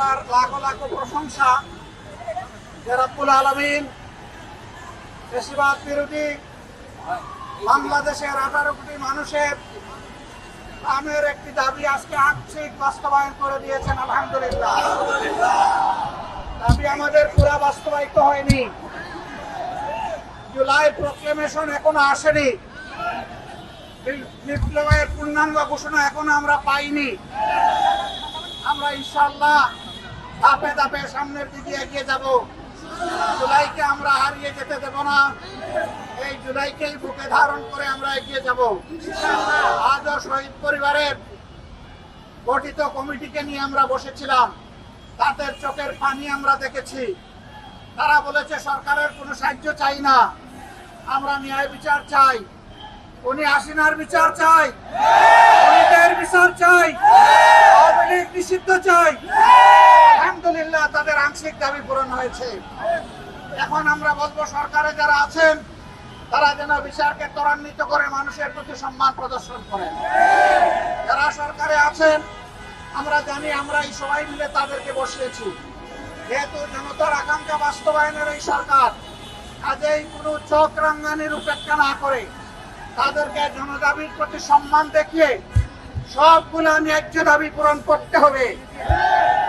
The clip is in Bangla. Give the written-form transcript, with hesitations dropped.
আল্লাহর লাখো লাখো প্রশংসা যে রব্বুল আলামিন বেশিরভাগ বিরোধী বাংলাদেশের 18 কোটি মানুষের আমের একটি দাবি আজকে আংশিক বাস্তবায়ন করে দিয়েছেন। আলহামদুলিল্লাহ। দাবি আমাদের পুরা বাস্তবায়িত হয়নি। জুলাই প্রক্লেমেশন এখনো আসেনি। বিপ্লবের পূর্ণাঙ্গ ঘোষণা এখনো আমরা পাইনি। আমরা ইনশাআল্লাহ ধাপে ধাপে সামনের দিকে এগিয়ে যাব। জুলাইকে আমরা হারিয়ে যেতে দেব না। এই জুলাইকেই বুকে ধারণ করে আমরা এগিয়ে যাব। আজও শহীদ পরিবারের গঠিত কমিটিকে নিয়ে আমরা বসেছিলাম। তাদের চোখের পানি আমরা দেখেছি। তারা বলেছে সরকারের কোনো সাহায্য চাই না, আমরা ন্যায় বিচার চাই। উনি হাসিনার বিচার চাই, খুনিদের বিচার চাই, আওয়ামী লীগ নিষিদ্ধ চাই। আলহামদুলিল্লাহ তাদের আংশিক দাবি পূরণ হয়েছে। এখন আমরা বলবো সরকারে যারা আছেন তারা যেন বিচারকে ত্বরান্বিত করে মানুষের প্রতি সম্মান প্রদর্শন করেন। যারা সরকারে আছেন আমরা জানি, আমরা এই সবাই মিলে তাদেরকে বসিয়েছি। যেহেতু জনতার আকাঙ্ক্ষা বাস্তবায়নের এই সরকার, কাজেই কোনো চোখ রাঙ্গানির উপেক্ষা না করে তাদেরকে জনদাবির প্রতি সম্মান দেখিয়ে সবগুলা ন্যায্য দাবি পূরণ করতে হবে।